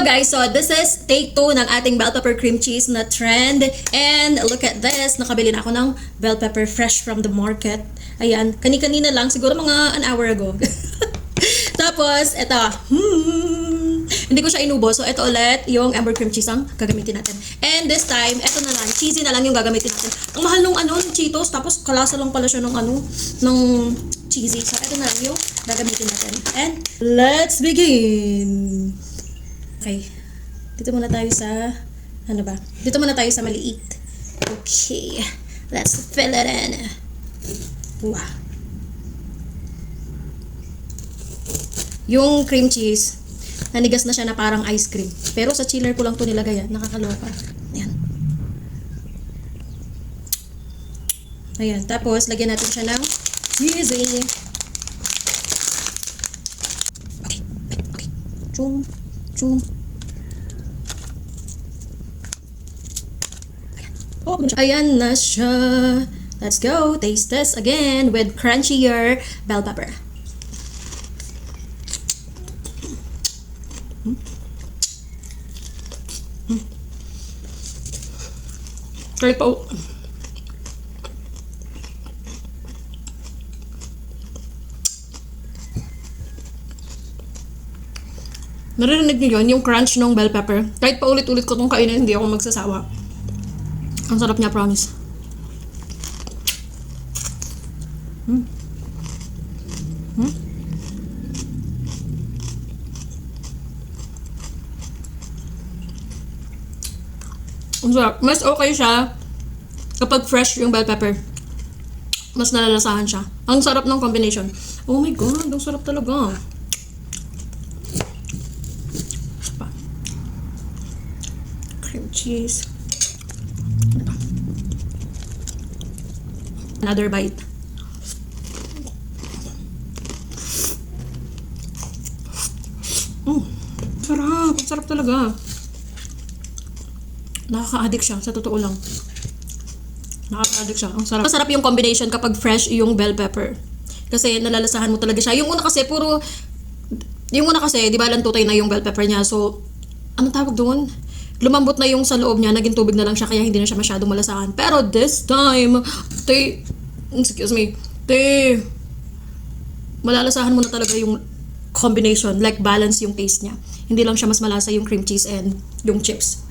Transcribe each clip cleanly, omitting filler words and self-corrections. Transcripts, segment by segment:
Guys, so this is take 2 ng ating bell pepper cream cheese na trend. And look at this, nakabili na ako ng bell pepper fresh from the market. Ayan, kani-kanina lang, siguro mga an hour ago. Tapos, eto, hindi ko siya inubos. So, ito ulit, yung Ember cream cheese ang gagamitin natin. And this time, eto na lang, cheesy na lang yung gagamitin natin. Ang mahal nung ng Cheetos, tapos kalasa lang pala siya ng ng cheesy. So, eto na lang yung gagamitin natin. And, let's begin! Okay. Dito muna tayo sa, ano ba? Dito muna tayo sa maliit. Okay. Let's fill it in. Wow. Yung cream cheese, nanigas na siya na parang ice cream. Pero sa chiller ko lang to nilagay. Nakakaloka. Ayan. Ayan. Tapos, lagyan natin siya ng cheesy. Okay. Okay. Chum. Chum. Ayan na siya. Let's go. Taste this again with crunchier bell pepper. Kahit pa naririnig niyo yun, yung crunch ng bell pepper. Kahit pa ulit-ulit ko itong kainin, hindi ako magsasawa. Ang sarap niya, promise. Ang sarap. Mas okay siya kapag fresh yung bell pepper. Mas nalalasahan siya. Ang sarap ng combination. Oh my God, ang sarap talaga. Cream cheese. Another bite. Sarap. Ang sarap talaga. Nakaka-addict siya, sa totoo lang. Nakaka-addict siya. Ang sarap. Masarap yung combination kapag fresh yung bell pepper. Kasi nalalasahan mo talaga siya. Yung una kasi, di ba, lantutay na yung bell pepper niya. So, anong tawag doon? Lumambot na yung sa loob niya, naging tubig na lang siya, kaya hindi na siya masyadong malasahan. Pero this time, malalasahan mo na talaga yung combination, like balance yung taste niya. Hindi lang siya mas malasa yung cream cheese and yung chips.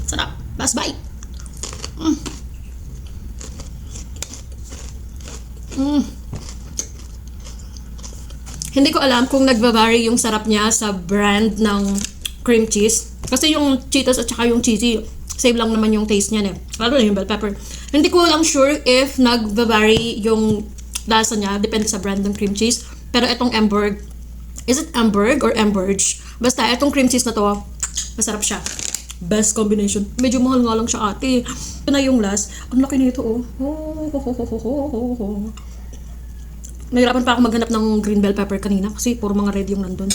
Sarap. Last bite. Hindi ko alam kung nagba-vary yung sarap niya sa brand ng cream cheese. Kasi yung Cheetos at saka yung cheesy, same lang naman yung taste niya. Lalo na yung bell pepper. Hindi ko lang sure if nag-vary yung lasa niya. Depende sa brand ng cream cheese. Pero itong Emberg, is it Emberg or Emberge? Basta itong cream cheese na to, masarap siya. Best combination. Medyo mahal nga lang siya, ate. Ito na yung last. Ang laki nito, oh. Nahirapan pa ako maghanap ng green bell pepper kanina kasi puro mga red yung nandun.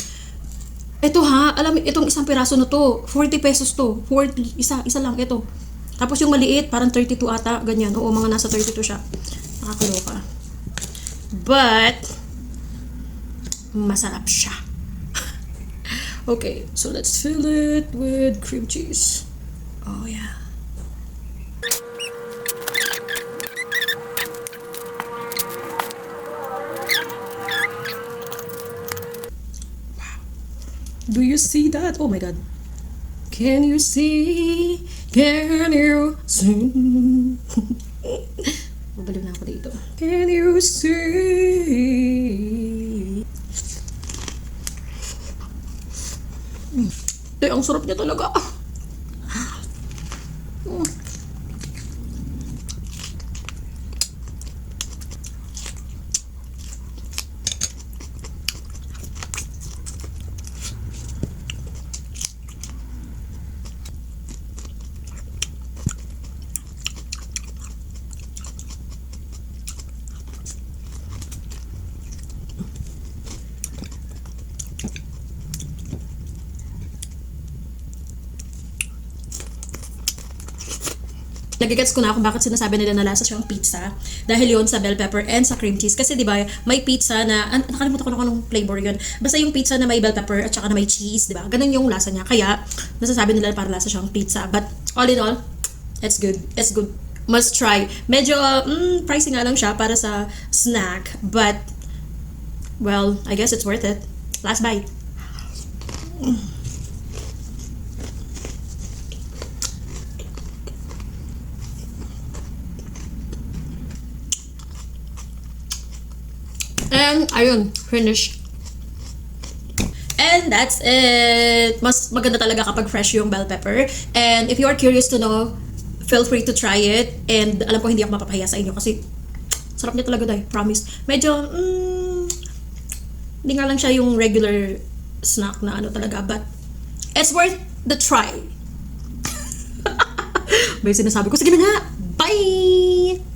Ito ha, alam, itong isang piraso na to, 40 pesos to. 40, isa lang, ito. Tapos yung maliit, parang 32 ata, ganyan. Oo, mga nasa 32 siya. Nakakaloka. But, masarap siya. Okay, so let's fill it with cream cheese. Oh yeah. Do you see that? Oh my God. Can you see? Can you see? Babaliw na ako dito. Can you see? Ang sarap niya talaga. Nagigets ko na kung bakit sinasabi nila na lasa siyang pizza. Dahil yon sa bell pepper and sa cream cheese. Kasi di ba may pizza na, nakalimutan ko na kung anong flavor yun. Basta yung pizza na may bell pepper at saka na may cheese, di ba? Ganun yung lasa niya. Kaya, nasasabi nila para lasa siyang pizza. But, all in all, it's good. It's good. Must try. Medyo, pricey nga lang siya para sa snack. But, well, I guess it's worth it. Last bite. And, ayun, finish. And that's it. Mas maganda talaga kapag fresh yung bell pepper. And if you are curious to know, feel free to try it. And alam ko hindi ako mapapahiya sa inyo kasi sarap niya talaga dahil, promise. Medyo, hindi nga lang siya yung regular snack na ano talaga. But, it's worth the try. May sinasabi ko. Sige na nga. Bye!